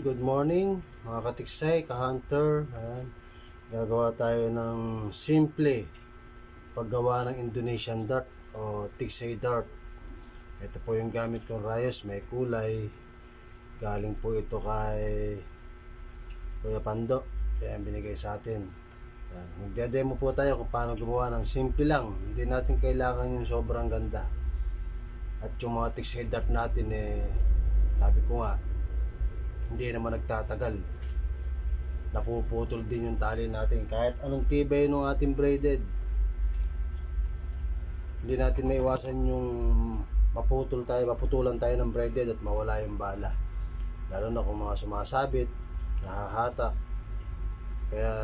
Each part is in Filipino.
good morning mga katiksay, ka-hunter. Ayan. Gagawa tayo ng simple paggawa ng Indonesian dart o tiksay dart. Ito po yung gamit kong rayos, may kulay. Galing po ito kay Kuya Pando. Ayan, binigay sa atin. Ayan. Magde-demo po tayo kung paano gumawa ng simple lang. Hindi natin kailangan yung sobrang ganda. At yung mga tiksay dart natin sabi ko nga, hindi naman nagtatagal, napuputol din yung tali natin kahit anong tibay ng ating braided. Hindi natin maiwasan yung maputulan tayo ng braided at mawala yung bala, lalo na kung mga sumasabit, nahahatak. Kaya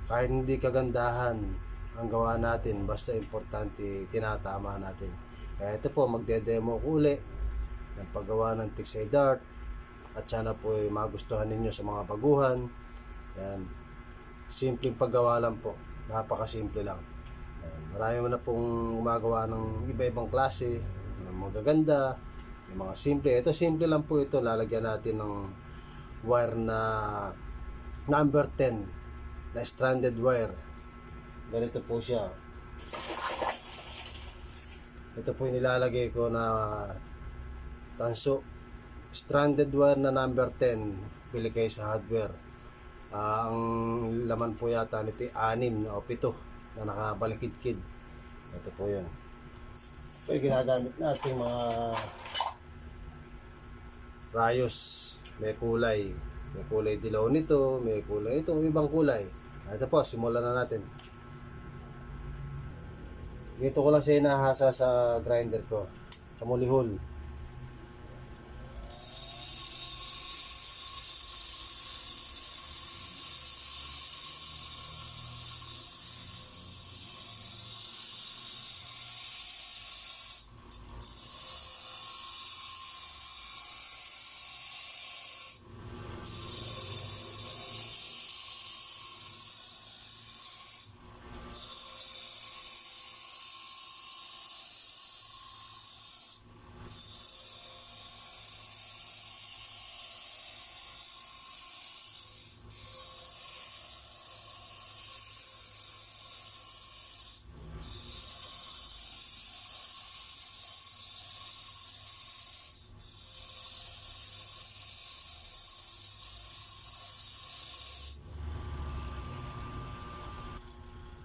kahit hindi kagandahan ang gawa natin, basta importante tinatama natin. Kaya ito po, magde-demo ko uli ng paggawa ng tiksay dart. At sana po magustuhan ninyo sa mga baguhan. Yan. Simpleng paggawa lang po. Napakasimple lang. Yan. Marami mo na pong gumagawa ng iba-ibang klase. Ng magaganda. Yung mga simple. Ito simple lang po ito. Lalagyan natin ng wire na number 10. Na stranded wire. Ganito po siya. Ito po yung nilalagay ko na tanso. Stranded wire na number 10, bili kayo sa hardware. Ang laman po yata nito 6 o 7 na nakabalikid-kid. Ito po yan. Ito yung ginagamit natin mga rayos. May kulay dilaw nito, may kulay ito, ibang kulay. Ito po, simulan na natin. Dito ko lang siya inahasa sa grinder ko, sa mulihol.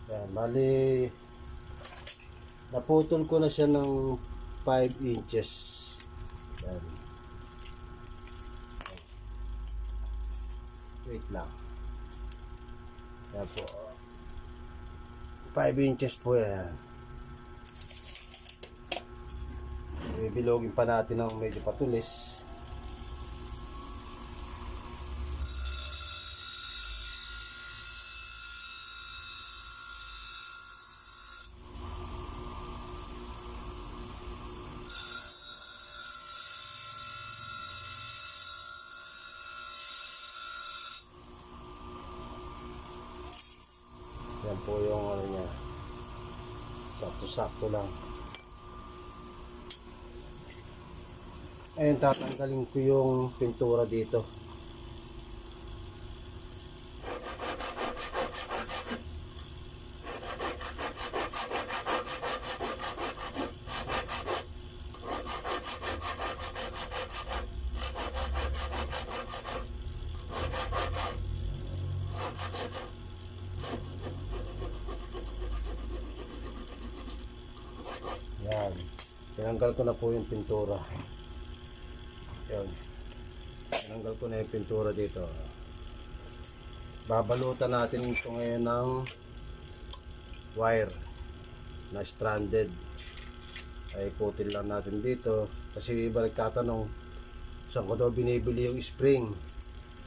Yan, bali naputol ko na siya ng 5 inches. Yan. Wait lang. Yan po. 5 inches po yan. Bibilogin pa natin ng medyo patulis. Yan po yung ano niya, sakto-sakto lang. Ayun, tatanggalin ko yung pintura dito. Yan. Tinanggal ko na po yung pintura. Yan. Tinanggal ko na yung pintura dito. Babalutan natin ito ngayon ng wire na stranded. Ay ikutin lang natin dito. Kasi iba nagtatanong, saan ko daw binibili yung spring?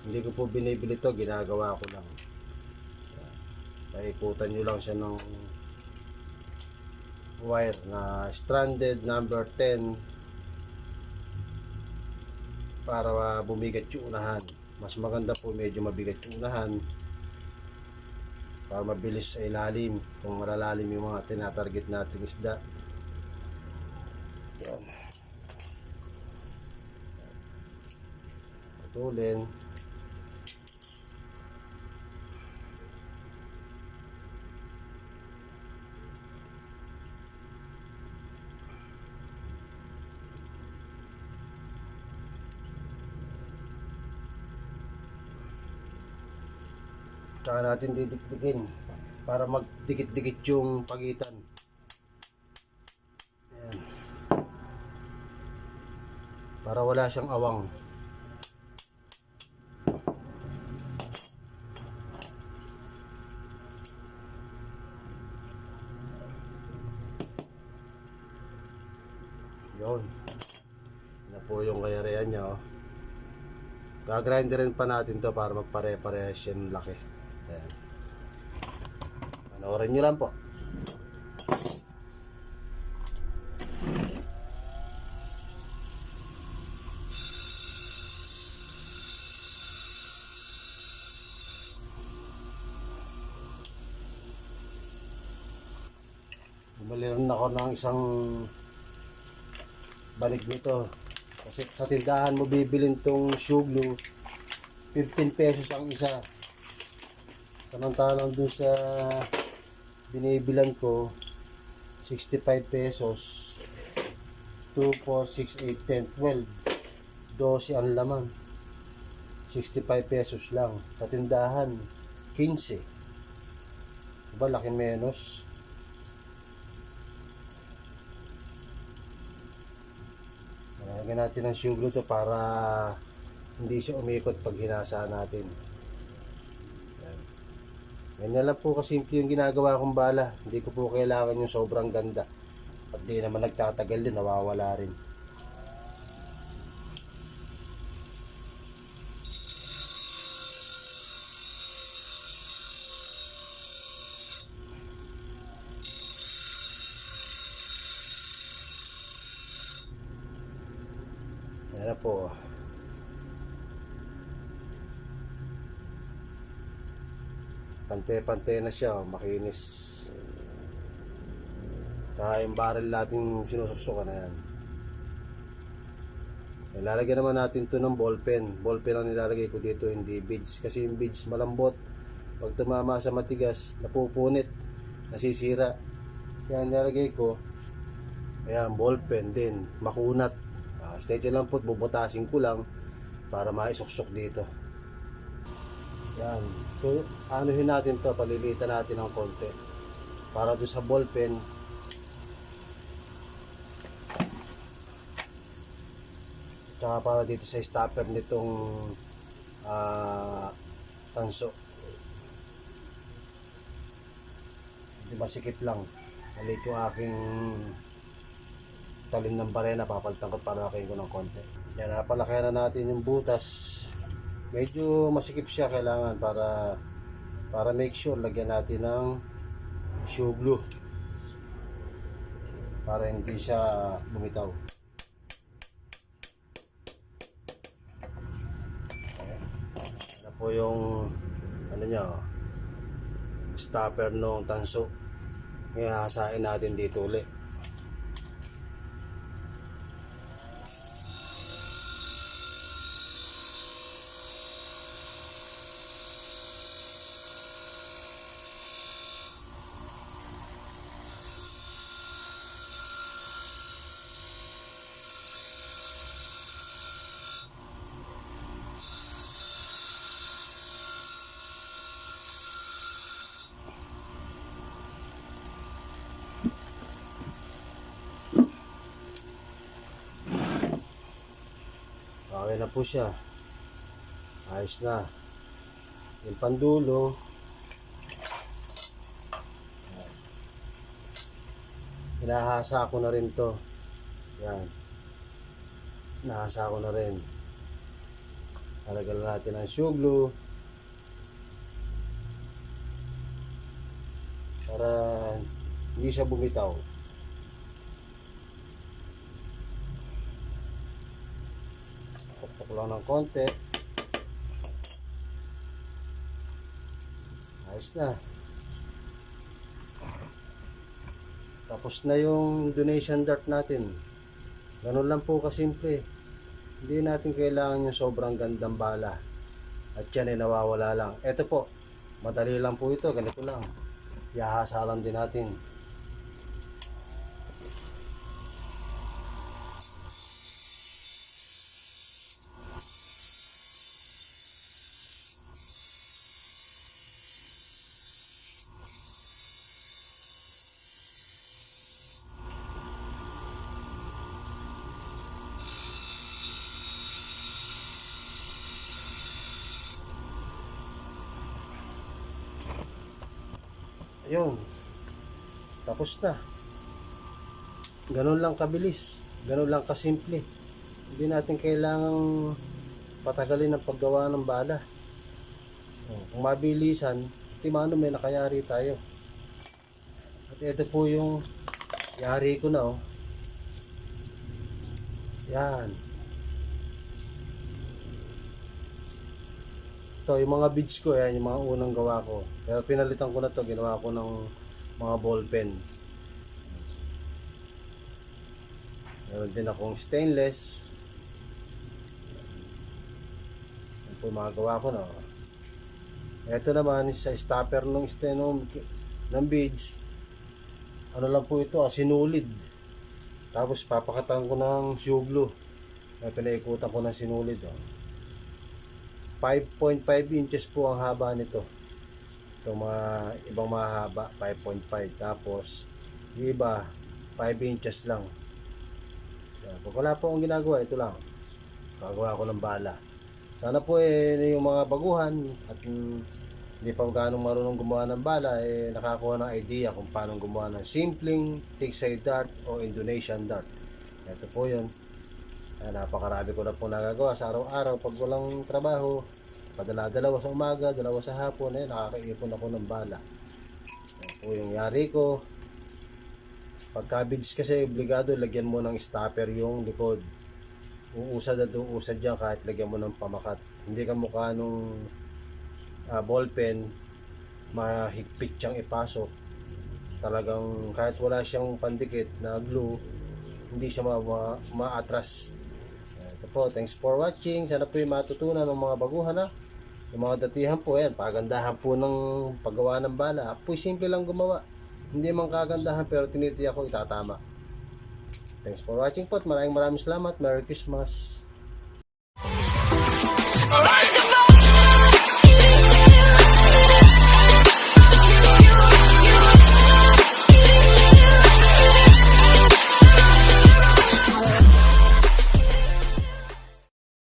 Hindi ko po binibili to, ginagawa ko lang. Ay ikutan nyo lang siya ng wire na stranded number 10 para bumigat yung unahan. Mas maganda po medyo mabigat yung unahan para mabilis sa ilalim kung malalalim yung mga tinatarget nating isda. Yan. Putulin. Tsaka natin didikdikin para magdikit-dikit yung pagitan. Ayan. Para wala siyang awang. Yun. Yan na po yung kayarihan niya. Oh. Gagrinderin pa natin to para magpare-parehas yung laki. Ayan. Panoorin nyo lang po. Bumili rin ako ng isang banig nito. Kasi sa tindahan mo bibilin tong shoe glue, 15 pesos ang isa. Samantalang dun sa binibilan ko, 65 pesos. 2, 4, 6, 8, 10, 12. 12 ang laman. 65 pesos lang. Sa tindahan, 15. Diba laki menos? Lagyan natin ng shoe glue to para hindi siya umikot pag hinasa natin. Yan. Ganyan lang po kasimple yung ginagawa kong bala. Hindi ko po kailangan yung sobrang ganda. At di naman nagtatagal din, nawawala rin. Yan na po. Pante-pante na siya, makinis. Kaya yung barrel natin sinusuksukan na yan. Ilalagyan naman natin to ng ballpen. Ballpen ang nilalagay ko dito, hindi beads. Kasi yung beads malambot. Pag tumama sa matigas, napupunit, nasisira. Kaya nilalagay ko, ayan, ballpen din, makunat. Steady lang po, bubutasin ko lang para maisuksok dito. Yan. So, anuhin natin to, palilitan natin ng konti. Para doon sa ballpen, tsaka para dito sa stopper nitong tanso. Hindi masikip lang. Maliit yung aking talim ng barena, papalitan ko para nakain ko ng konti. Yan, napalakayan na natin yung butas. Medyo masikip siya, kailangan para make sure lagyan natin ng shoe glue para hindi siya bumitaw. Ayan. Yan po yung ano niya, stopper ng tanso. Ngayon hasain natin dito ulit. Okay na po siya. Ayos na. Yung pandulo, hinahasa ko na rin to. Yan. Nahasa ko na rin. Halagyan natin ang shoe glue para hindi siya bumitaw. Pukpuk lang ng konti. Ayos na. Tapos na yung donation dart natin. Ganun lang po kasimple. Hindi natin kailangan yung sobrang gandang bala. At yan ay nawawala lang. Ito po, madali lang po ito. Ganito lang. Ihahasalan din natin. Ayun. Tapos na. Ganun lang kabilis. Ganun lang kasimple. Hindi natin kailangang patagalin ang paggawa ng bala. Kung mabilisan, timano may nakayari tayo. At ito po yung yari ko na. Yan. Ito yung mga beads ko. Yan yung mga unang gawa ko. Pero pinalitan ko na to. Ginawa ko ng mga ball pen. Meron din akong stainless. Yan po yung mga gawa ko na. Ito naman sa stopper ng beads. Ano lang po ito, sinulid. Tapos papakatan ko ng shoe glue. Pinaikutan ko ng sinulid. 5.5 inches po ang haba nito. Itong mga ibang mahaba 5.5. Tapos yung iba 5 inches lang. Pag wala po akong ginagawa, ito lang. Gagawa ko ng bala. Sana po yung mga baguhan at hindi pa ganong marunong gumawa ng bala nakakuha ng idea kung paano gumawa ng simpleng Tigsay dart o Indonesian dart. Ito po yun. Napakarami ko na po nagagawa sa araw-araw pag walang trabaho. Padala-dalawa sa umaga, dalawa sa hapon, nakakaipon ako ng bala. Ito po yung yari ko. Pagka beads kasi obligado lagyan mo ng stopper yung likod. Uusad at uusad yan kahit lagyan mo ng pamakat. Hindi ka mukha nung ball pen, mahigpit siyang ipasok. Talagang kahit wala siyang pandikit na glue, hindi siya ma-atras. Ito po, thanks for watching. Sana po yung matutunan ng mga baguhan yung mga datihan po yan, pagandahan po ng paggawa ng bala. Ako po simple lang gumawa, hindi man kagandahan pero tinitiyak ko itatama. Thanks for watching po at maraming salamat. Merry Christmas.